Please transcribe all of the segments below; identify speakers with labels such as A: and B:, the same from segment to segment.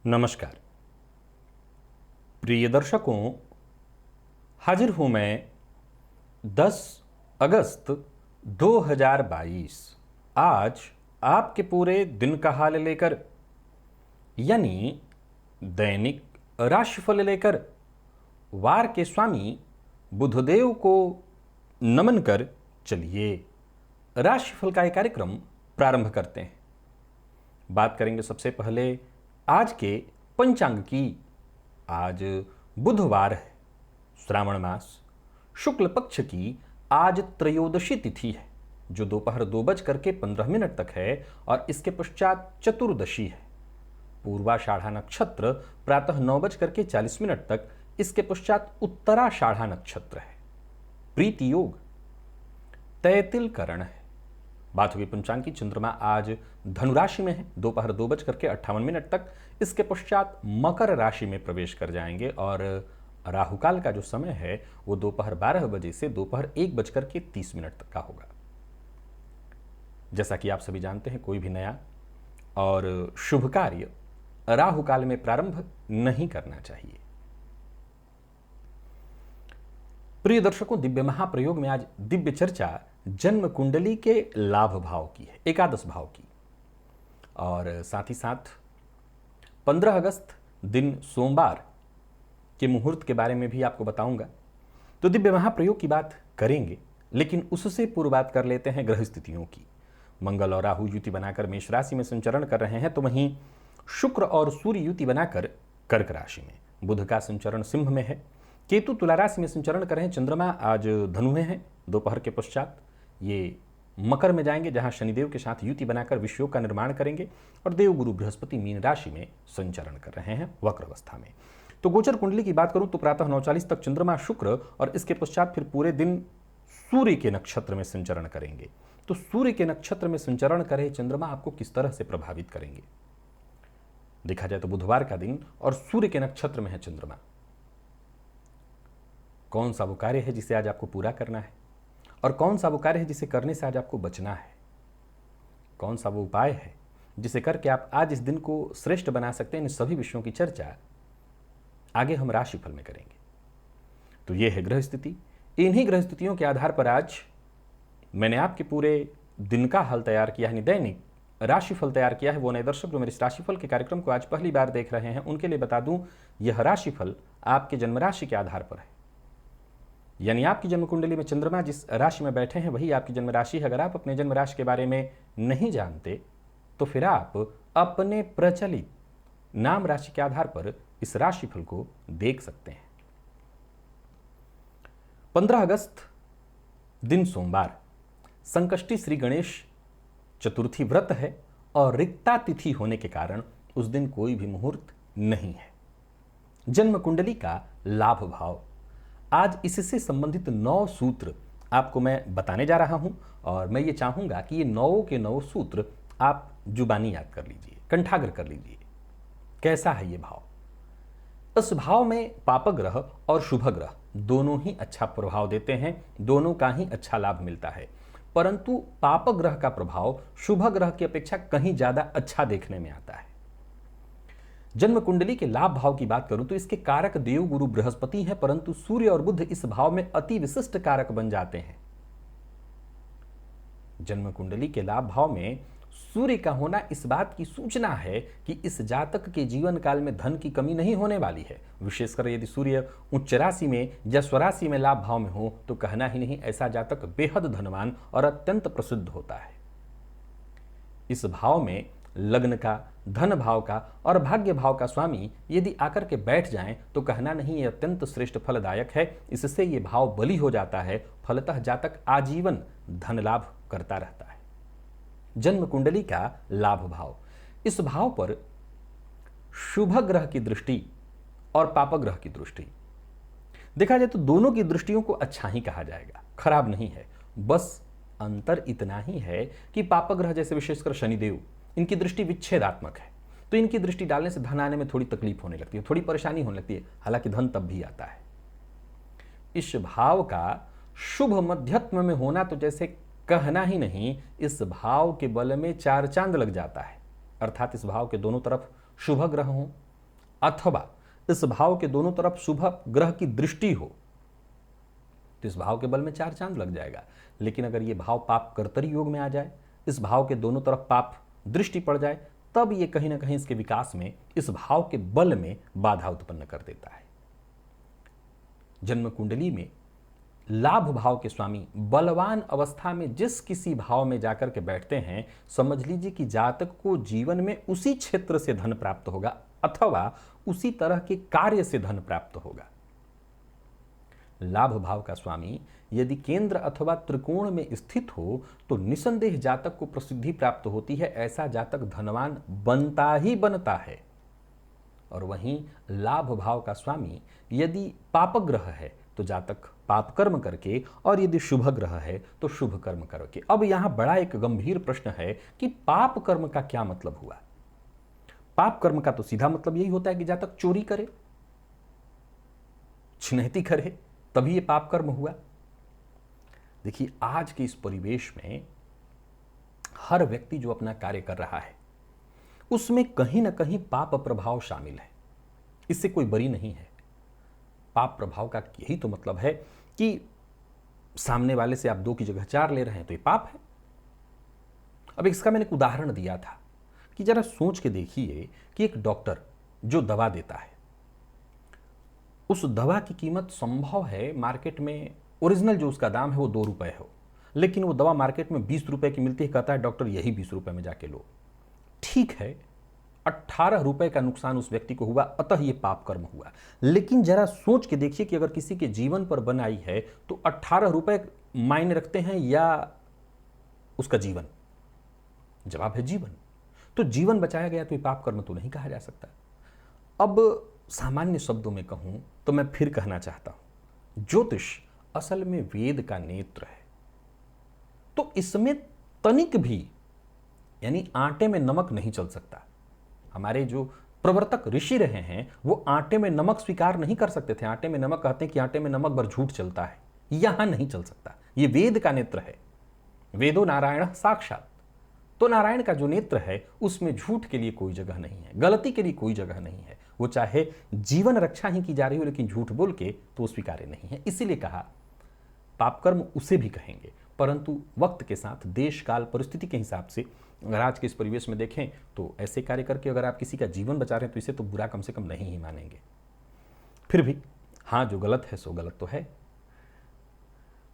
A: नमस्कार प्रिय दर्शकों, हाजिर हूं मैं 10 अगस्त 2022 आज आपके पूरे दिन का हाल लेकर, यानी दैनिक राशिफल लेकर वार के स्वामी बुधदेव को नमन कर चलिए राशिफल का एक कार्यक्रम प्रारंभ करते हैं। बात करेंगे सबसे पहले आज के पंचांग की। आज बुधवार है, श्रावण मास शुक्ल पक्ष की आज त्रयोदशी तिथि है जो दोपहर 2:15 तक है और इसके पश्चात चतुर्दशी है। पूर्वाषाढ़ा नक्षत्र प्रातः 9:40 तक, इसके पश्चात उत्तराषाढ़ा नक्षत्र है। प्रीति योग तैतिल करण है। बात हुई पंचांग की। चंद्रमा आज धनुराशि में है दोपहर 2:58 तक, इसके पश्चात मकर राशि में प्रवेश कर जाएंगे और राहुकाल का जो समय है वो दोपहर 12 बजे से दोपहर 1:30 तक का होगा। जैसा कि आप सभी जानते हैं, कोई भी नया और शुभ कार्य राहुकाल में प्रारंभ नहीं करना चाहिए। प्रिय दर्शकों, दिव्य महाप्रयोग में आज दिव्य चर्चा जन्म कुंडली के लाभ भाव की है, एकादश भाव की, और साथ ही साथ 15 अगस्त दिन सोमवार के मुहूर्त के बारे में भी आपको बताऊंगा। तो दिव्य महाप्रयोग की बात करेंगे, लेकिन उससे पूर्व बात कर लेते हैं ग्रह स्थितियों की। मंगल और राहु युति बनाकर मेष राशि में संचरण कर रहे हैं, तो वहीं शुक्र और सूर्य युति बनाकर कर्क राशि में, बुध का संचरण सिंह में है, केतु तुला राशि में संचरण कर रहे हैं, चंद्रमा आज धनु में है, दोपहर के पश्चात ये मकर में जाएंगे जहां शनिदेव के साथ युति बनाकर विषयोग का निर्माण करेंगे, और देवगुरु बृहस्पति मीन राशि में संचरण कर रहे हैं वक्र अवस्था में। तो गोचर कुंडली की बात करूं तो प्रातः 9:40 तक चंद्रमा शुक्र और इसके पश्चात फिर पूरे दिन सूर्य के नक्षत्र में संचरण करेंगे। तो सूर्य के नक्षत्र में संचरण करे चंद्रमा आपको किस तरह से प्रभावित करेंगे? देखा जाए तो बुधवार का दिन और सूर्य के नक्षत्र में है चंद्रमा। कौन सा वो कार्य है जिसे आज आपको पूरा करना है, और कौन सा वो कार्य है जिसे करने से आज आपको बचना है? कौन सा वो उपाय है जिसे करके आप आज इस दिन को श्रेष्ठ बना सकते हैं? इन सभी विषयों की चर्चा आगे हम राशिफल में करेंगे। तो ये है ग्रह स्थिति। इन्हीं ग्रह स्थितियों के आधार पर आज मैंने आपके पूरे दिन का हल तैयार किया है, दैनिक राशिफल तैयार किया है। वो नए दर्शक जो मेरे इस राशिफल के कार्यक्रम को आज पहली बार देख रहे हैं, उनके लिए बता दूं, यह राशिफल आपके जन्म राशि के आधार पर है। यानी आपकी जन्म कुंडली में चंद्रमा जिस राशि में बैठे हैं वही आपकी जन्म राशि है। अगर आप अपने जन्म राशि के बारे में नहीं जानते तो फिर आप अपने प्रचलित नाम राशि के आधार पर इस राशिफल को देख सकते हैं। 15 अगस्त दिन सोमवार, संकष्टी श्री गणेश चतुर्थी व्रत है और रिक्ता तिथि होने के कारण उस दिन कोई भी मुहूर्त नहीं है। जन्म कुंडली का लाभ भाव, आज इससे संबंधित 9 सूत्र आपको मैं बताने जा रहा हूं, और मैं ये चाहूंगा कि ये 9 के 9 सूत्र आप जुबानी याद कर लीजिए, कंठाग्र कर लीजिए। कैसा है ये भाव? इस भाव में पापग्रह और शुभ ग्रह दोनों ही अच्छा प्रभाव देते हैं, दोनों का ही अच्छा लाभ मिलता है, परंतु पापग्रह का प्रभाव शुभ ग्रह की अपेक्षा कहीं ज्यादा अच्छा देखने में आता है। जन्म कुंडली के लाभ भाव की बात करूं तो इसके कारक देव गुरु बृहस्पति हैं, परंतु सूर्य और बुध इस भाव में अति विशिष्ट कारक बन जाते हैं। जन्म कुंडली के लाभ भाव में सूर्य का होना इस बात की सूचना है कि इस जातक के जीवन काल में धन की कमी नहीं होने वाली है। विशेषकर यदि सूर्य उच्च राशि में या स्वराशि में लाभ भाव में हो तो कहना ही नहीं, ऐसा जातक बेहद धनवान और अत्यंत प्रसिद्ध होता है। इस भाव में लग्न का, धन भाव का और भाग्य भाव का स्वामी यदि आकर के बैठ जाएं तो कहना नहीं, ये अत्यंत श्रेष्ठ फलदायक है। इससे ये भाव बली हो जाता है, फलतः जातक आजीवन धन लाभ करता रहता है। जन्म कुंडली का लाभ भाव, इस भाव पर शुभ ग्रह की दृष्टि और पाप ग्रह की दृष्टि। देखा जाए तो दोनों की दृष्टियों को अच्छा ही कहा जाएगा, खराब नहीं है। बस अंतर इतना ही है कि पाप ग्रह जैसे विशेषकर शनिदेव, इनकी दृष्टि विच्छेदात्मक है, तो इनकी दृष्टि डालने से धन आने में थोड़ी तकलीफ होने लगती है, थोड़ी परेशानी होने लगती है। हालांकि धन तब भी आता है। इस भाव का शुभ मध्यत्व में होना तो जैसे कहना ही नहीं, इस भाव के बल में चार चांद लग जाता है। अर्थात इस भाव के दोनों तरफ शुभ ग्रह हो अथवा इस भाव के दोनों तरफ शुभ ग्रह की दृष्टि हो तो इस भाव के बल में चार चांद लग जाएगा। लेकिन अगर यह भाव पाप कर्तरी योग में आ जाए, इस भाव के दोनों तरफ पाप दृष्टि पड़ जाए, तब यह कहीं ना कहीं इसके विकास में, इस भाव के बल में बाधा उत्पन्न कर देता है। जन्म कुंडली में लाभ भाव के स्वामी बलवान अवस्था में जिस किसी भाव में जाकर के बैठते हैं, समझ लीजिए कि जातक को जीवन में उसी क्षेत्र से धन प्राप्त होगा अथवा उसी तरह के कार्य से धन प्राप्त होगा। लाभ भाव का स्वामी यदि केंद्र अथवा त्रिकोण में स्थित हो तो निसंदेह जातक को प्रसिद्धि प्राप्त होती है। ऐसा जातक धनवान बनता ही बनता है। और वहीं लाभ भाव का स्वामी यदि पाप ग्रह है तो जातक पाप कर्म करके, और यदि शुभ ग्रह है तो शुभ कर्म करके। अब यहां बड़ा एक गंभीर प्रश्न है कि पाप कर्म का क्या मतलब हुआ। पाप कर्म का तो सीधा मतलब यही होता है कि जातक चोरी करे, छिनैती करे, तभी ये पाप कर्म हुआ। देखिए, आज के इस परिवेश में हर व्यक्ति जो अपना कार्य कर रहा है उसमें कहीं ना कहीं पाप प्रभाव शामिल है। इससे कोई बरी नहीं है। पाप प्रभाव का यही तो मतलब है कि सामने वाले से आप 2 की जगह 4 ले रहे हैं तो ये पाप है। अब इसका मैंने एक उदाहरण दिया था कि जरा सोच के देखिए कि एक डॉक्टर जो दवा देता है, उस दवा की कीमत संभव है मार्केट में ओरिजिनल जो उसका दाम है वो 2 रुपए हो, लेकिन वो दवा मार्केट में 20 रुपए की मिलती है। कहता है डॉक्टर यही 20 रुपए में जाके लो। ठीक है, 18 रुपए का नुकसान उस व्यक्ति को हुआ, अतः ये पाप कर्म हुआ। लेकिन जरा सोच के देखिए कि अगर किसी के जीवन पर बनाई है तो 18 रुपए मायने रखते हैं या उसका जीवन? जवाब है जीवन। तो जीवन बचाया गया तो ये पाप कर्म तो नहीं कहा जा सकता। अब सामान्य शब्दों में कहूं तो मैं फिर कहना चाहता हूं, ज्योतिष असल में वेद का नेत्र है। तो इसमें तनिक भी, यानी आटे में नमक नहीं चल सकता। हमारे जो प्रवर्तक ऋषि रहे हैं वो आटे में नमक स्वीकार नहीं कर सकते थे। आटे में नमक कहते हैं कि आटे में नमक भर झूठ चलता है, यहां नहीं चल सकता। ये वेद का नेत्र है। वेदो नारायण साक्षात। तो नारायण का जो नेत्र है उसमें झूठ के लिए कोई जगह नहीं है, गलती के लिए कोई जगह नहीं है। वो चाहे जीवन रक्षा ही की जा रही हो लेकिन झूठ बोल के तो स्वीकार्य नहीं है। इसीलिए कहा पाप कर्म उसे भी कहेंगे, परंतु वक्त के साथ देश काल परिस्थिति के हिसाब से अगर आज के इस परिवेश में देखें तो ऐसे कार्य करके अगर आप किसी का जीवन बचा रहे हैं तो इसे तो बुरा कम से कम नहीं ही मानेंगे। फिर भी हाँ, जो गलत है सो गलत तो है।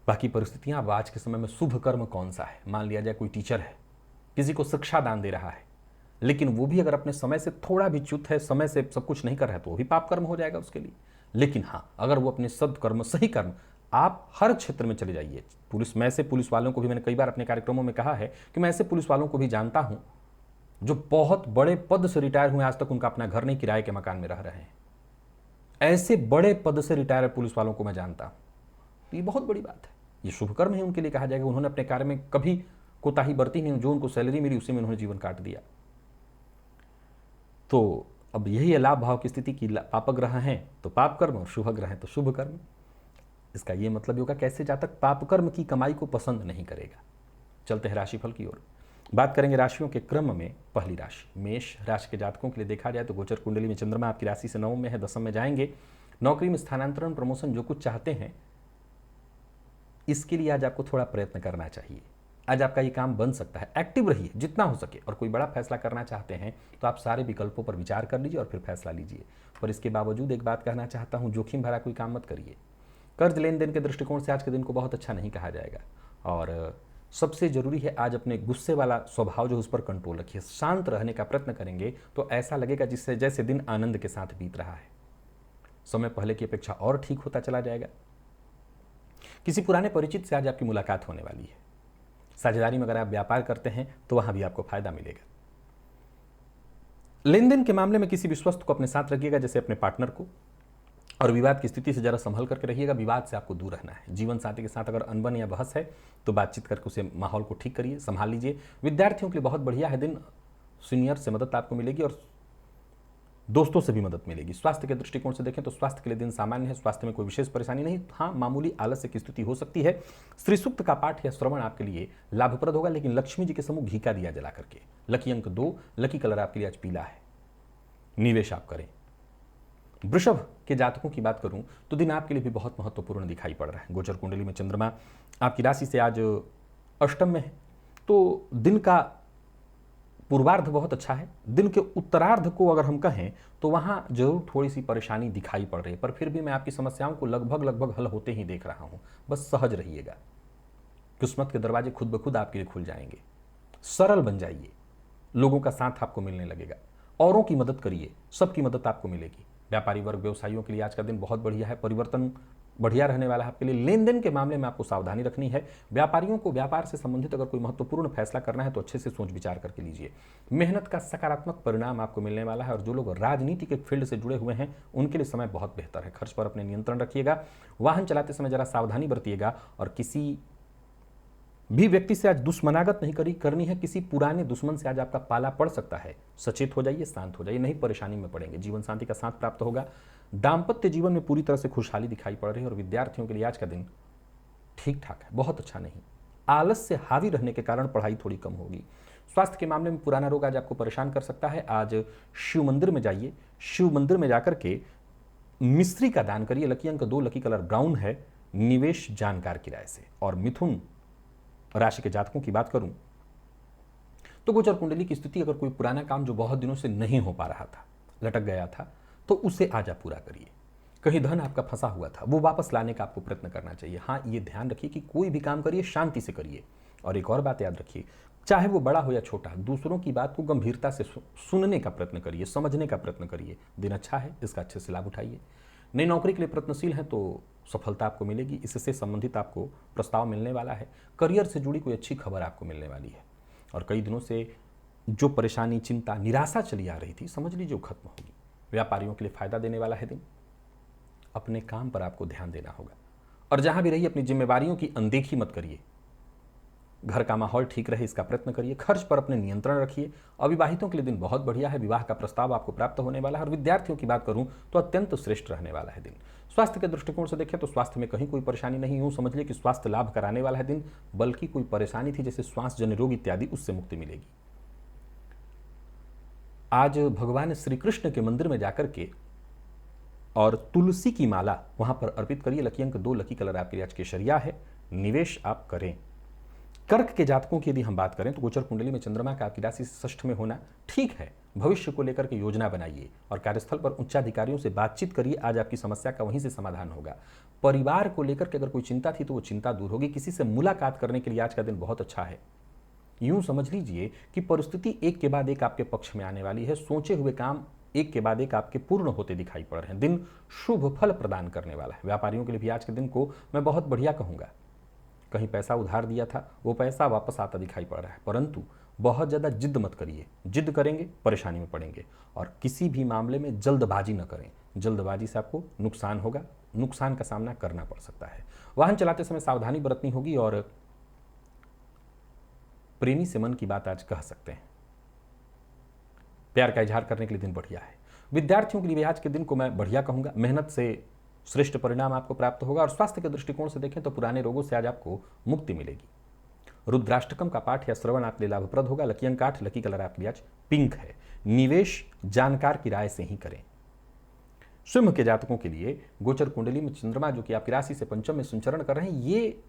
A: बाकी परिस्थितियां, अब आज के समय में शुभ कर्म कौन सा है? मान लिया जाए कोई टीचर है, किसी को शिक्षा दान दे रहा है, लेकिन वो भी अगर अपने समय से थोड़ा भी च्युत है, समय से सब कुछ नहीं कर रहा है तो वो भी पाप कर्म हो जाएगा उसके लिए। लेकिन हाँ, अगर वो अपने सदकर्म, सही कर्म, आप हर क्षेत्र में चले जाइए। मैं ऐसे पुलिस वालों को भी, मैंने कई बार अपने कार्यक्रमों में कहा है कि मैं ऐसे पुलिस वालों को भी जानता हूं जो बहुत बड़े पद से रिटायर हुए, आज तक उनका अपना घर नहीं, किराए के मकान में रह रहे हैं। ऐसे बड़े पद से रिटायर पुलिस वालों को मैं जानता हूं। तो ये बहुत बड़ी बात है, ये शुभ कर्म है उनके लिए कहा जाएगा। उन्होंने अपने कार्य में कभी कोताही बरती नहीं, जो उनको सैलरी मिली उसी में उन्होंने जीवन काट दिया। तो अब यही है लाभ भाव की स्थिति की, पाप ग्रह हैं तो पाप कर्म और शुभ ग्रह हैं तो शुभ कर्म। इसका यह मतलब होगा कैसे जातक पाप कर्म की कमाई को पसंद नहीं करेगा। चलते हैं राशिफल की ओर। बात करेंगे राशियों के क्रम में। पहली राशि मेष राशि के जातकों के लिए देखा जाए तो गोचर कुंडली में चंद्रमा आपकी राशि से 9 में है, 10 में जाएंगे। नौकरी में स्थानांतरण, प्रमोशन जो कुछ चाहते हैं इसके लिए आज आपको थोड़ा प्रयत्न करना चाहिए। आज आपका ये काम बन सकता है। एक्टिव रहिए जितना हो सके, और कोई बड़ा फैसला करना चाहते हैं तो आप सारे विकल्पों पर विचार कर लीजिए और फिर फैसला लीजिए। पर इसके बावजूद एक बात कहना चाहता हूं, जोखिम भरा कोई काम मत करिए। कर्ज लेन देन के दृष्टिकोण से आज के दिन को बहुत अच्छा नहीं कहा जाएगा। और सबसे जरूरी है आज अपने गुस्से वाला स्वभाव जो उस पर कंट्रोल रखिए। शांत रहने का प्रयत्न करेंगे तो ऐसा लगेगा जिससे जैसे दिन आनंद के साथ बीत रहा है। समय पहले की अपेक्षा और ठीक होता चला जाएगा। किसी पुराने परिचित से आज आपकी मुलाकात होने वाली है। साझेदारी में अगर आप व्यापार करते हैं तो वहां भी आपको फायदा मिलेगा। लेन देन के मामले में किसी विश्वस्त को अपने साथ रखिएगा, जैसे अपने पार्टनर को, और विवाद की स्थिति से जरा संभल करके रहिएगा। विवाद से आपको दूर रहना है। जीवन साथी के साथ अगर अनबन या बहस है तो बातचीत करके उसे माहौल को ठीक करिए, संभाल लीजिए। विद्यार्थियों के लिए बहुत बढ़िया है दिन। सीनियर से मदद आपको मिलेगी और दोस्तों से भी मदद मिलेगी। स्वास्थ्य के दृष्टिकोण से देखें तो स्वास्थ्य के लिए दिन सामान्य है। स्वास्थ्य में कोई विशेष परेशानी नहीं, हाँ मामूली आलस्य की स्थिति हो सकती है। श्री सूक्त का पाठ या श्रवण आपके लिए लाभप्रद होगा, लेकिन लक्ष्मी जी के सम्मुख घी का दिया जला करके। लकी अंक 2, लकी कलर आपके लिए आज पीला है। निवेश आप करें। वृषभ के जातकों की बात करूं तो दिन आपके लिए भी बहुत महत्वपूर्ण दिखाई पड़ रहा है। गोचर कुंडली में चंद्रमा आपकी राशि से आज अष्टम में है, तो दिन का पूर्वार्ध बहुत अच्छा है। दिन के उत्तरार्ध को अगर हम कहें तो वहां जरूर थोड़ी सी परेशानी दिखाई पड़ रही है, पर फिर भी मैं आपकी समस्याओं को लगभग हल होते ही देख रहा हूं। बस सहज रहिएगा, किस्मत के दरवाजे खुद ब खुद आपके लिए खुल जाएंगे। सरल बन जाइए, लोगों का साथ आपको मिलने लगेगा। औरों की मदद करिए, सबकी मदद आपको मिलेगी। व्यापारी वर्ग, व्यवसायियों के लिए आज का दिन बहुत बढ़िया है। परिवर्तन बढ़िया रहने वाला है आपके लिए। लेन देन के मामले में आपको सावधानी रखनी है। व्यापारियों को व्यापार से संबंधित अगर कोई महत्वपूर्ण फैसला करना है तो अच्छे से सोच विचार करके लीजिए। मेहनत का सकारात्मक परिणाम आपको मिलने वाला है। और जो लोग राजनीति के फील्ड से जुड़े हुए हैं उनके लिए समय बहुत बेहतर है। खर्च पर अपने नियंत्रण रखिएगा। वाहन चलाते समय जरा सावधानी बरतिएगा और किसी भी व्यक्ति से आज दुश्मनागत नहीं करनी है। किसी पुराने दुश्मन से आज आपका पाला पड़ सकता है। सचेत हो जाइए, शांत हो जाइए, नहीं परेशानी में पड़ेंगे। जीवन शांति का साथ प्राप्त होगा। दाम्पत्य जीवन में पूरी तरह से खुशहाली दिखाई पड़ रही है। और विद्यार्थियों के लिए आज का दिन ठीक ठाक है, बहुत अच्छा नहीं। आलस्य हावी रहने के कारण पढ़ाई थोड़ी कम होगी। स्वास्थ्य के मामले में पुराना रोग आज आपको परेशान कर सकता है। आज शिव मंदिर में जाइए, शिव मंदिर में जाकर के मिश्री का दान करिए। लकी अंक 2, लकी कलर ब्राउन है। निवेश जानकार की राय से। और मिथुन राशि के जातकों की बात करूं तो गोचर कुंडली की स्थिति, अगर कोई पुराना काम जो बहुत दिनों से नहीं हो पा रहा था, लटक गया था, तो उसे आज आप पूरा करिए। कहीं धन आपका फंसा हुआ था, वो वापस लाने का आपको प्रयत्न करना चाहिए। हाँ, ये ध्यान रखिए कि कोई भी काम करिए शांति से करिए। और एक और बात याद रखिए, चाहे वो बड़ा हो या छोटा, दूसरों की बात को गंभीरता से सुनने का प्रयत्न करिए, समझने का प्रयत्न करिए। दिन अच्छा है, इसका अच्छे से लाभ उठाइए। नई नौकरी के लिए प्रयत्नशील हैं तो सफलता आपको मिलेगी। इससे संबंधित आपको प्रस्ताव मिलने वाला है। करियर से जुड़ी कोई अच्छी खबर आपको मिलने वाली है। और कई दिनों से जो परेशानी, चिंता, निराशा चली आ रही थी, समझ लीजिए वो खत्म होगी। व्यापारियों के लिए फायदा देने वाला है दिन। अपने काम पर आपको ध्यान देना होगा। और जहां भी रहिए अपनी जिम्मेवारियों की अनदेखी मत करिए। घर का माहौल ठीक रहे इसका प्रयत्न करिए। खर्च पर अपने नियंत्रण रखिए। अविवाहितों के लिए दिन बहुत बढ़िया है। विवाह का प्रस्ताव आपको प्राप्त होने वाला है। और विद्यार्थियों की बात करूं तो अत्यंत श्रेष्ठ रहने वाला है दिन। स्वास्थ्य के दृष्टिकोण से देखें तो स्वास्थ्य में कहीं कोई परेशानी नहीं। यूं समझ लिए कि स्वास्थ्य लाभ कराने वाला है दिन, बल्कि कोई परेशानी थी जैसे श्वास जन्य रोग इत्यादि, उससे मुक्ति मिलेगी। आज भगवान श्री कृष्ण के मंदिर में जाकर के और तुलसी की माला वहां पर अर्पित करिए। लकी अंक 2, लकी कलर आपके लिए आज केसरिया है। निवेश आप करें। कर्क के जातकों की यदि हम बात करें तो गोचर कुंडली में चंद्रमा का आपकी राशि से षष्ठ में होना ठीक है। भविष्य को लेकर के योजना बनाइए और कार्यस्थल पर उच्चाधिकारियों से बातचीत करिए। आज आपकी समस्या का वहीं से समाधान होगा। परिवार को लेकर के अगर कोई चिंता थी तो वो चिंता दूर होगी। किसी से मुलाकात करने के लिए आज का दिन बहुत अच्छा है। यूं समझ लीजिए कि परिस्थिति एक के बाद एक आपके पक्ष में आने वाली है। सोचे हुए काम एक के बाद एक आपके पूर्ण होते दिखाई पड़ रहे हैं। दिन शुभ फल प्रदान करने वाला है। व्यापारियों के लिए भी आज के दिन को मैं बहुत बढ़िया कहूंगा। कहीं पैसा उधार दिया था, वो पैसा वापस आता दिखाई पड़ रहा है, परंतु बहुत ज़्यादा जिद मत करिए। जिद करेंगे परेशानी में पड़ेंगे। और किसी भी मामले में जल्दबाजी न करें। जल्दबाजी से आपको नुकसान होगा, नुकसान का सामना करना पड़ सकता है। वाहन चलाते समय सावधानी बरतनी होगी। और प्रेमी से मन की बात आज कह सकते हैं। प्यार का इजहार करने के लिए दिन बढ़िया है। विद्यार्थियों के लिए आज के दिन को मैं बढ़िया कहूंगा। मेहनत से श्रेष्ठ परिणाम आपको प्राप्त होगा। और स्वास्थ्य के दृष्टिकोण से देखें तो पुराने रोगों से आज आपको मुक्ति मिलेगी। रुद्राष्टकम का पाठ या श्रवण आपके लिए लाभप्रद होगा। लकी अंक 8, लकी कलर आपके लिए आज पिंक है। निवेश जानकार की राय से ही करें। सिंह के जातकों के लिए गोचर कुंडली में चंद्रमा जो कि आपकी राशि से पंचम में संचरण कर रहे हैं, ये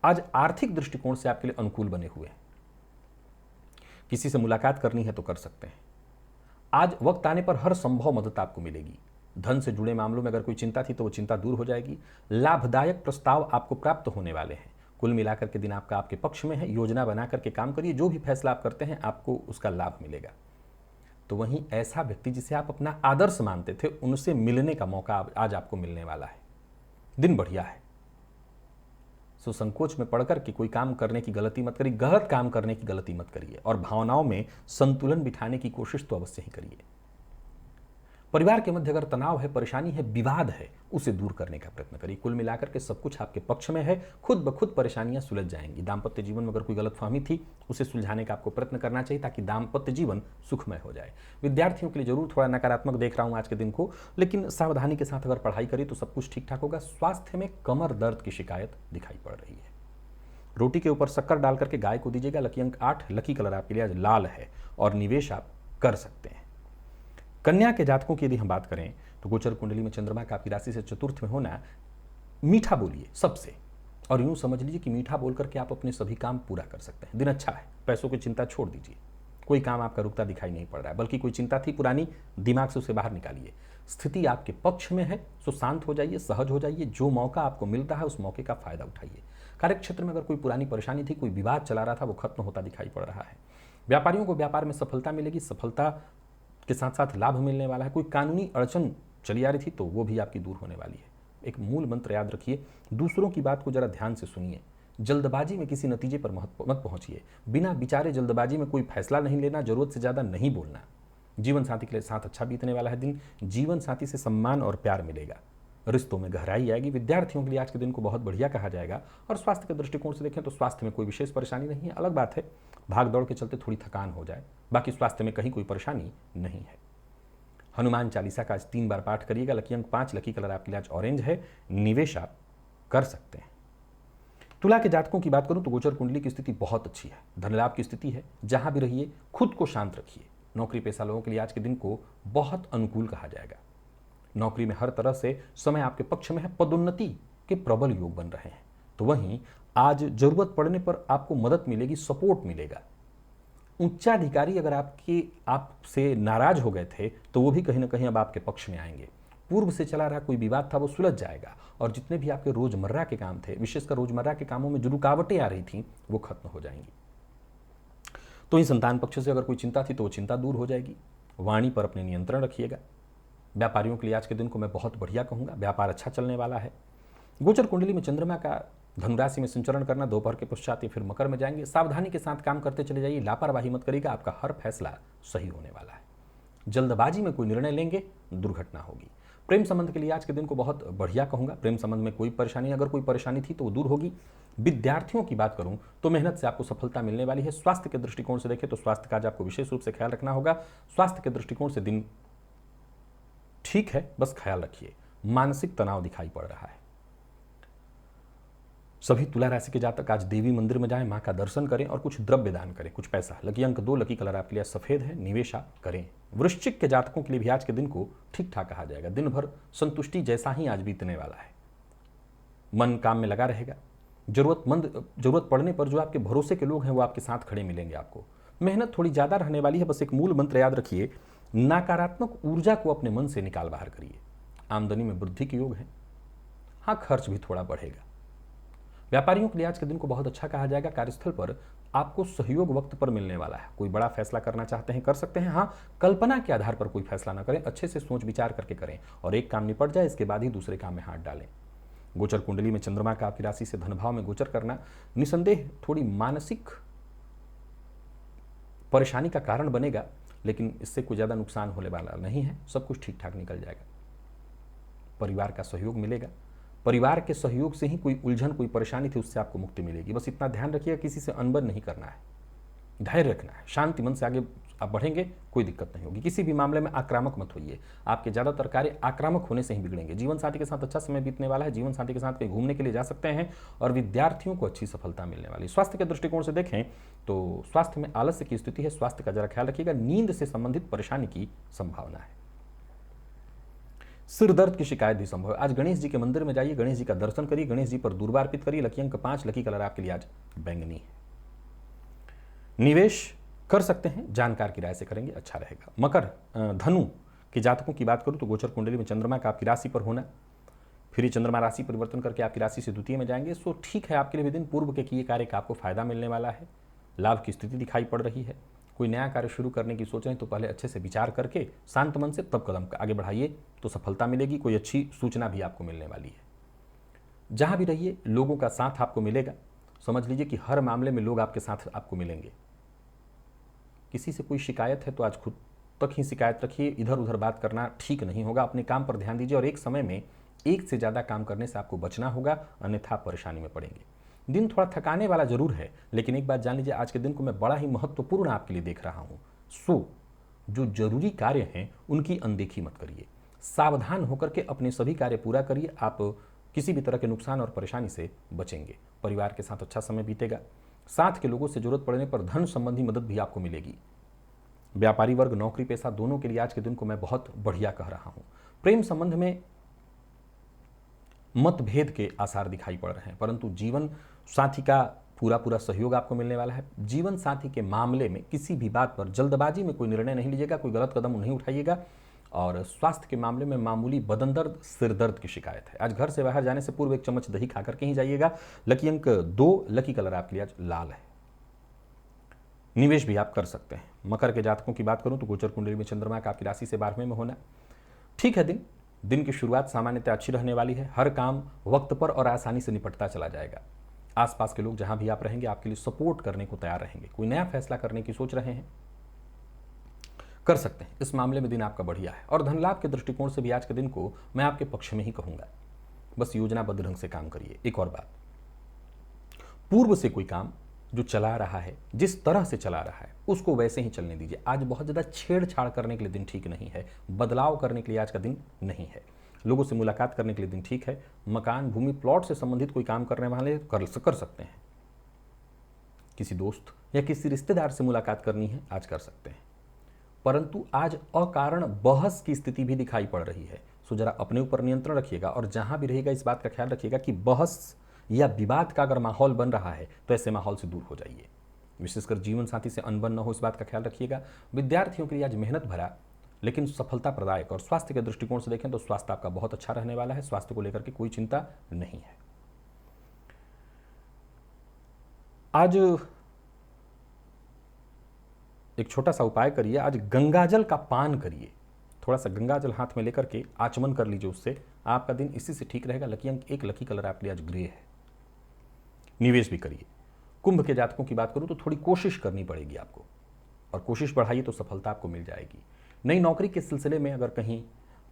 A: आज आर्थिक दृष्टिकोण से आपके लिए अनुकूल बने हुए हैं। किसी से मुलाकात करनी है तो कर सकते हैं। आज वक्त आने पर हर संभव मदद आपको मिलेगी। धन से जुड़े मामलों में अगर कोई चिंता थी तो वो चिंता दूर हो जाएगी। लाभदायक प्रस्ताव आपको प्राप्त होने वाले हैं। कुल मिलाकर के दिन आपका आपके पक्ष में है। योजना बना करके काम करिए। जो भी फैसला आप करते हैं आपको उसका लाभ मिलेगा। तो वहीं ऐसा व्यक्ति जिसे आप अपना आदर्श मानते थे, उनसे मिलने का मौका आज आपको मिलने वाला है। दिन बढ़िया है। सो संकोच में पढ़कर के कोई काम करने की गलती मत करिए, गलत काम करने की गलती मत करिए और भावनाओं में संतुलन बिठाने की कोशिश तो अवश्य ही करिए। परिवार के मध्य अगर तनाव है, परेशानी है, विवाद है, उसे दूर करने का प्रयत्न करिए। कुल मिलाकर के सब कुछ आपके पक्ष में है, खुद ब खुद परेशानियां सुलझ जाएंगी। दाम्पत्य जीवन में अगर कोई गलतफहमी थी उसे सुलझाने का आपको प्रयत्न करना चाहिए ताकि दाम्पत्य जीवन सुखमय हो जाए। विद्यार्थियों के लिए जरूर थोड़ा नकारात्मक देख रहा हूं आज के दिन को, लेकिन सावधानी के साथ अगर पढ़ाई करें तो सब कुछ ठीक ठाक होगा। स्वास्थ्य में कमर दर्द की शिकायत दिखाई पड़ रही है। रोटी के ऊपर शक्कर डाल करके गाय को दीजिएगा। लकी अंक 8, लकी कलर आपके लिए आज लाल है और निवेश आप कर सकते हैं। कन्या के जातकों की यदि हम बात करें तो गोचर कुंडली में चंद्रमा का आपकी राशि से चतुर्थ में होना, मीठा बोलिए सबसे, और यूं समझ लीजिए कि मीठा बोल करके आप अपने सभी काम पूरा कर सकते हैं। दिन अच्छा है, पैसों की चिंता छोड़ दीजिए, कोई काम आपका रुकता दिखाई नहीं पड़ रहा है, बल्कि कोई चिंता थी पुरानी, दिमाग से उसे बाहर निकालिए। स्थिति आपके पक्ष में है, सो शांत हो जाइए, सहज हो जाइए। जो मौका आपको मिल रहा है उस मौके का फायदा उठाइए। कार्यक्षेत्र में अगर कोई पुरानी परेशानी थी, कोई विवाद चला रहा था, वो खत्म होता दिखाई पड़ रहा है। व्यापारियों को व्यापार में सफलता मिलेगी, सफलता के साथ साथ लाभ मिलने वाला है। कोई कानूनी अड़चन चली आ रही थी तो वो भी आपकी दूर होने वाली है। एक मूल मंत्र याद रखिए, दूसरों की बात को जरा ध्यान से सुनिए, जल्दबाजी में किसी नतीजे पर मत पहुंचिए। बिना विचारे जल्दबाजी में कोई फैसला नहीं लेना, जरूरत से ज्यादा नहीं बोलना। जीवन साथी के लिए साथ अच्छा बीतने वाला है दिन, जीवन साथी से सम्मान और प्यार मिलेगा, रिश्तों में गहराई आएगी। विद्यार्थियों के लिए आज के दिन को बहुत बढ़िया कहा जाएगा। और स्वास्थ्य के दृष्टिकोण से देखें तो स्वास्थ्य में कोई विशेष परेशानी नहीं है। अलग बात है भाग दौड़ के चलते थोड़ी थकान हो जाए, बाकी स्वास्थ्य में कहीं कोई परेशानी नहीं है। हनुमान चालीसा का आज 3 बार पाठ करिएगा। लकी अंक 5, लकी कलर आपके लिए आज ऑरेंज है, निवेश आप कर सकते हैं। तुला के जातकों की बात करूं तो गोचर कुंडली की स्थिति बहुत अच्छी है, धन लाभ की स्थिति है। जहां भी रहिए खुद को शांत रखिए। नौकरी पेशा लोगों के लिए आज के दिन को बहुत अनुकूल कहा जाएगा। नौकरी में हर तरह से समय आपके पक्ष में है, पदोन्नति के प्रबल योग बन रहे हैं। तो वहीं आज जरूरत पड़ने पर आपको मदद मिलेगी, सपोर्ट मिलेगा। उच्चाधिकारी अगर आपसे नाराज हो गए थे तो वो भी कहीं ना कहीं अब आपके पक्ष में आएंगे। पूर्व से चला रहा कोई विवाद था वो सुलझ जाएगा और जितने भी आपके रोजमर्रा के काम थे, विशेषकर रोजमर्रा के कामों में जो रुकावटें आ रही थी वो खत्म हो जाएंगी। तो इन संतान पक्ष से अगर कोई चिंता थी तो वो चिंता दूर हो जाएगी। वाणी पर अपने नियंत्रण रखिएगा। व्यापारियों के लिए आज के दिन को मैं बहुत बढ़िया कहूंगा, व्यापार अच्छा चलने वाला है। गोचर कुंडली में चंद्रमा का धनुराशि में संचरण करना, दोपहर के पश्चात फिर मकर में जाएंगे। सावधानी के साथ काम करते चले जाइए, लापरवाही मत करिएगा, आपका हर फैसला सही होने वाला है। जल्दबाजी में कोई निर्णय लेंगे, दुर्घटना होगी। प्रेम संबंध के लिए आज के दिन को बहुत बढ़िया कहूंगा। प्रेम संबंध में कोई परेशानी, अगर कोई परेशानी थी तो वो दूर होगी। विद्यार्थियों की बात करूं तो मेहनत से आपको सफलता मिलने वाली है। स्वास्थ्य के दृष्टिकोण से देखें तो स्वास्थ्य का आज आपको विशेष रूप से ख्याल रखना होगा। स्वास्थ्य के दृष्टिकोण से दिन ठीक है, बस ख्याल रखिए। मानसिक तनाव दिखाई पड़ रहा है। सभी तुला राशि के जातक आज देवी मंदिर में जाएं, मां का दर्शन करें और कुछ द्रव्य दान करें, कुछ पैसा। लकी अंक 2, लकी कलर आपके लिए सफेद है, निवेश आप करें। वृश्चिक के जातकों के लिए भी आज के दिन को ठीक ठाक कहा जाएगा। दिन भर संतुष्टि जैसा ही आज बीतने वाला है। मन काम में लगा रहेगा। जरूरत पड़ने पर जो आपके भरोसे के लोग हैं वो आपके साथ खड़े मिलेंगे आपको। मेहनत थोड़ी ज्यादा रहने वाली है। बस एक मूल मंत्र याद रखिए, नकारात्मक ऊर्जा को अपने मन से निकाल बाहर करिए। आमदनी में वृद्धि के योग है। हाँ, खर्च भी थोड़ा बढ़ेगा। व्यापारियों के लिए आज के दिन को बहुत अच्छा कहा जाएगा। कार्यस्थल पर आपको सहयोग वक्त पर मिलने वाला है। कोई बड़ा फैसला करना चाहते हैं कर सकते हैं। हाँ, कल्पना के आधार पर कोई फैसला ना करें, अच्छे से सोच विचार करके करें और एक काम निपट जाए इसके बाद ही दूसरे काम में हाथ डालें। गोचर कुंडली में चंद्रमा का आपकी राशि से धन भाव में गोचर करना निसंदेह थोड़ी मानसिक परेशानी का कारण बनेगा, लेकिन इससे कोई ज्यादा नुकसान होने वाला नहीं है। सब कुछ ठीक ठाक निकल जाएगा। परिवार का सहयोग मिलेगा। परिवार के सहयोग से ही कोई उलझन, कोई परेशानी थी उससे आपको मुक्ति मिलेगी। बस इतना ध्यान रखिएगा, किसी से अनबन नहीं करना है, धैर्य रखना है, शांति मन से आगे आप बढ़ेंगे, कोई दिक्कत नहीं होगी। किसी भी मामले में आक्रामक मत होइए। आपके ज्यादातर कार्य आक्रामक होने से ही बिगड़ेंगे। जीवन साथी के साथ अच्छा समय बीतने वाला है। जीवन साथी के साथ कहीं घूमने के लिए जा सकते हैं और विद्यार्थियों को अच्छी सफलता मिलने वाली। स्वास्थ्य के दृष्टिकोण से देखें तो स्वास्थ्य में आलस्य की स्थिति है। स्वास्थ्य का जरा ख्याल रखिएगा। नींद से संबंधित परेशानी की संभावना है। सिर दर्द की शिकायत भी संभव है। आज गणेश जी के मंदिर में जाइए, गणेश जी का दर्शन करिए, गणेश जी पर दूर्वा अर्पित करिए। लकी अंक 5, लकी कलर आपके लिए आज बैंगनी है। निवेश कर सकते हैं, जानकार की राय से करेंगे, अच्छा रहेगा। मकर धनु के जातकों की बात करूं तो गोचर कुंडली में चंद्रमा का आपकी राशि पर होना, फिर ये चंद्रमा राशि परिवर्तन करके आपकी राशि से द्वितीय में जाएंगे। सो ठीक है, आपके लिए भी दिन पूर्व के किए कार्य का आपको फायदा मिलने वाला है। लाभ की स्थिति दिखाई पड़ रही है। कोई नया कार्य शुरू करने की सोच रहे हैं तो पहले अच्छे से विचार करके शांत मन से तब कदम आगे बढ़ाइए तो सफलता मिलेगी। कोई अच्छी सूचना भी आपको मिलने वाली है। जहाँ भी रहिए लोगों का साथ आपको मिलेगा। समझ लीजिए कि हर मामले में लोग आपके साथ आपको मिलेंगे। किसी से कोई शिकायत है तो आज खुद तक ही शिकायत रखिए, इधर उधर बात करना ठीक नहीं होगा। अपने काम पर ध्यान दीजिए और एक समय में एक से ज़्यादा काम करने से आपको बचना होगा, अन्यथा आप परेशानी में पड़ेंगे। दिन थोड़ा थकाने वाला जरूर है, लेकिन एक बात जान लीजिए, आज के दिन को मैं बड़ा ही महत्वपूर्ण आपके लिए देख रहा हूँ। सो जो जरूरी कार्य हैं उनकी अनदेखी मत करिए, सावधान होकर के अपने सभी कार्य पूरा करिए। आप किसी भी तरह के नुकसान और परेशानी से बचेंगे। परिवार के साथ अच्छा समय बीतेगा। साथ के लोगों से जरूरत पड़ने पर धन संबंधी मदद भी आपको मिलेगी। व्यापारी वर्ग, नौकरी पेशा दोनों के लिए आज के दिन को मैं बहुत बढ़िया कह रहा हूं। प्रेम संबंध में मतभेद के आसार दिखाई पड़ रहे हैं, परंतु जीवन साथी का पूरा पूरा सहयोग आपको मिलने वाला है। जीवन साथी के मामले में किसी भी बात पर जल्दबाजी में कोई निर्णय नहीं लीजिएगा, कोई गलत कदम नहीं उठाइएगा। और स्वास्थ्य के मामले में मामूली बदन दर्द, सिर दर्द की शिकायत है। आज घर से बाहर जाने से पूर्व एक चम्मच दही खाकर के ही जाइएगा। लकी अंक 2, लकी कलर आपके लिए आज लाल है। निवेश भी आप कर सकते हैं। मकर के जातकों की बात करूं तो गोचर कुंडली में चंद्रमा का आपकी राशि से 12वें में होना ठीक है। दिन की शुरुआत सामान्यतः अच्छी रहने वाली है। हर काम वक्त पर और आसानी से निपटता चला जाएगा। आसपास के लोग जहां भी आप रहेंगे आपके लिए सपोर्ट करने को तैयार रहेंगे। कोई नया फैसला करने की सोच रहे हैं, कर सकते हैं। इस मामले में दिन आपका बढ़िया है। और धन लाभ के दृष्टिकोण से भी आज के दिन को मैं आपके पक्ष में ही कहूंगा। बस योजनाबद्ध ढंग से काम करिए। एक और बात, पूर्व से कोई काम जो चला रहा है, जिस तरह से चला रहा है, उसको वैसे ही चलने दीजिए। आज बहुत ज़्यादा छेड़छाड़ करने के लिए दिन ठीक नहीं है। बदलाव करने के लिए आज का दिन नहीं है। लोगों से मुलाकात करने के लिए दिन ठीक है। मकान, भूमि, प्लॉट से संबंधित कोई काम करने वाले कर सकते हैं। किसी दोस्त या किसी रिश्तेदार से मुलाकात करनी है, आज कर सकते हैं। परंतु आज अकारण बहस की स्थिति भी दिखाई पड़ रही है। सो जरा अपने ऊपर नियंत्रण रखिएगा और जहां भी रहेगा इस बात का ख्याल रखिएगा कि बहस या विवाद का अगर माहौल बन रहा है तो ऐसे माहौल से दूर हो जाइए। विशेषकर जीवन साथी से अनबन न हो, इस बात का ख्याल रखिएगा। विद्यार्थियों के लिए आज मेहनत भरा लेकिन सफलता प्रदायक। और स्वास्थ्य के दृष्टिकोण से देखें तो स्वास्थ्य आपका बहुत अच्छा रहने वाला है। स्वास्थ्य को लेकर के कोई चिंता नहीं है। आज एक छोटा सा उपाय करिए। आज गंगाजल का पान करिए। थोड़ा सा गंगाजल हाथ में लेकर के आचमन कर लीजिए, उससे आपका दिन इसी से ठीक रहेगा। लकी अंक 1, लकी कलर आपके लिए आज ग्रे है। निवेश भी करिए। कुंभ के जातकों की बात करूं तो थोड़ी कोशिश करनी पड़ेगी आपको, और कोशिश बढ़ाइए तो सफलता आपको मिल जाएगी। नई नौकरी के सिलसिले में अगर कहीं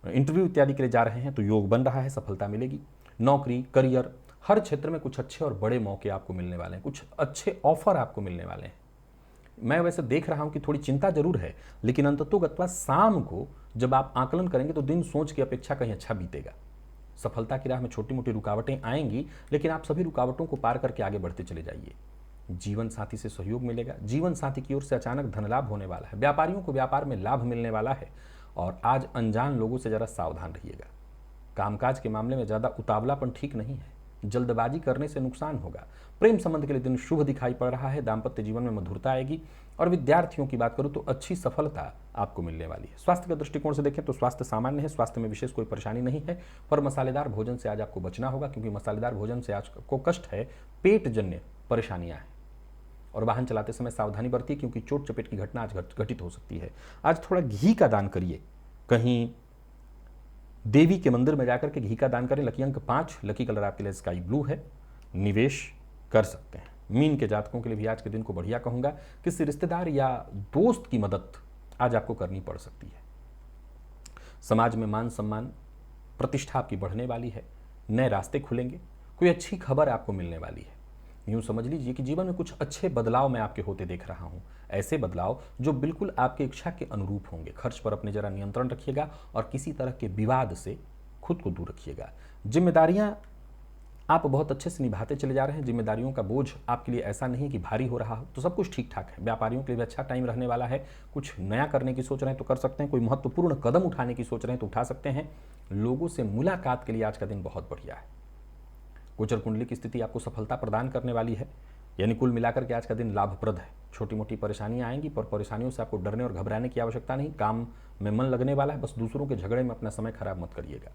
A: इंटरव्यू इत्यादि के लिए जा रहे हैं तो योग बन रहा है, सफलता मिलेगी। नौकरी, करियर, हर क्षेत्र में कुछ अच्छे और बड़े मौके आपको मिलने वाले हैं, कुछ अच्छे ऑफर आपको मिलने वाले हैं। मैं वैसे देख रहा हूं कि थोड़ी चिंता जरूर है, लेकिन अंततोगत्वा शाम को जब आप आकलन करेंगे तो दिन सोच की अपेक्षा कहीं अच्छा बीतेगा। सफलता की राह में छोटी मोटी रुकावटें आएंगी, लेकिन आप सभी रुकावटों को पार करके आगे बढ़ते चले जाइए। जीवन साथी से सहयोग मिलेगा। जीवन साथी की ओर से अचानक धन लाभ होने वाला है। व्यापारियों को व्यापार में लाभ मिलने वाला है। और आज अनजान लोगों से जरा सावधान रहिएगा। कामकाज के मामले में ज्यादा उतावलापन ठीक नहीं है। जल्दबाजी करने से नुकसान होगा। प्रेम संबंध के लिए दिन शुभ दिखाई पड़ रहा है। दाम्पत्य जीवन में मधुरता आएगी। और विद्यार्थियों की बात करूं तो अच्छी सफलता आपको मिलने वाली है। स्वास्थ्य के दृष्टिकोण से देखें तो स्वास्थ्य सामान्य है। स्वास्थ्य में विशेष कोई परेशानी नहीं है, पर मसालेदार भोजन से आज आपको बचना होगा, क्योंकि मसालेदार भोजन से आज को कष्ट है, पेट जन्य परेशानियां हैं। और वाहन चलाते समय सावधानी बरतिए, क्योंकि चोट चपेट की घटना आज घटित हो सकती है। आज थोड़ा घी का दान करिए। कहीं देवी के मंदिर में जाकर के घी का दान करें। लकी अंक 5, लकी कलर आपके लिए स्काई ब्लू है। निवेश कर सकते हैं। मीन के जातकों के लिए भी आज के दिन को बढ़िया कहूंगा। किसी रिश्तेदार या दोस्त की मदद आज आपको करनी पड़ सकती है। समाज में मान सम्मान, प्रतिष्ठा आपकी बढ़ने वाली है। नए रास्ते खुलेंगे। कोई अच्छी खबर आपको मिलने वाली है। यूं समझ लीजिए कि जीवन में कुछ अच्छे बदलाव मैं आपके होते देख रहा हूं। ऐसे बदलाव जो बिल्कुल आपकी इच्छा के अनुरूप होंगे। खर्च पर अपने जरा नियंत्रण रखिएगा और किसी तरह के विवाद से खुद को दूर रखिएगा। जिम्मेदारियां आप बहुत अच्छे से निभाते चले जा रहे हैं। जिम्मेदारियों का बोझ आपके लिए ऐसा नहीं कि भारी हो रहा हो, तो सब कुछ ठीक ठाक है। व्यापारियों के लिए भी अच्छा टाइम रहने वाला है। कुछ नया करने की सोच रहे हैं तो कर सकते हैं। कोई महत्वपूर्ण कदम उठाने की सोच रहे हैं तो उठा सकते हैं। लोगों से मुलाकात के लिए आज का दिन बहुत बढ़िया है। गोचर कुंडली की स्थिति आपको सफलता प्रदान करने वाली है, यानी कुल मिलाकर के आज का दिन लाभप्रद है। छोटी मोटी परेशानियां आएंगी, पर परेशानियों से आपको डरने और घबराने की आवश्यकता नहीं। काम में मन लगने वाला है। बस दूसरों के झगड़े में अपना समय खराब मत करिएगा।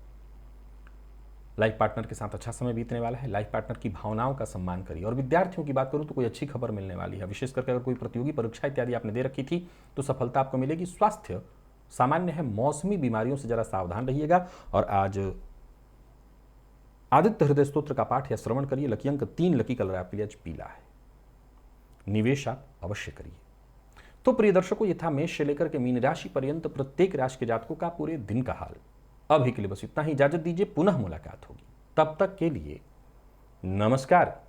A: लाइफ पार्टनर के साथ अच्छा समय बीतने वाला है। लाइफ पार्टनर की भावनाओं का सम्मान करिए। और विद्यार्थियों की बात करूं तो कोई अच्छी खबर मिलने वाली है। विशेष करके अगर कोई प्रतियोगी परीक्षा इत्यादि आपने दे रखी थी तो सफलता आपको मिलेगी। स्वास्थ्य सामान्य है। मौसमी बीमारियों से जरा सावधान रहिएगा। और आज आदित्य हृदय स्तोत्र का पाठ या श्रवण करिए। लकी अंक 3, लकी कलर आपके लिए आज पीला है। निवेश आप अवश्य करिए। तो प्रिय दर्शकों, ये था मेष से लेकर के मीन राशि पर्यंत प्रत्येक राशि के जातकों का पूरे दिन का हाल। अभी के लिए बस इतना ही, इजाजत दीजिए, पुनः मुलाकात होगी। तब तक के लिए नमस्कार।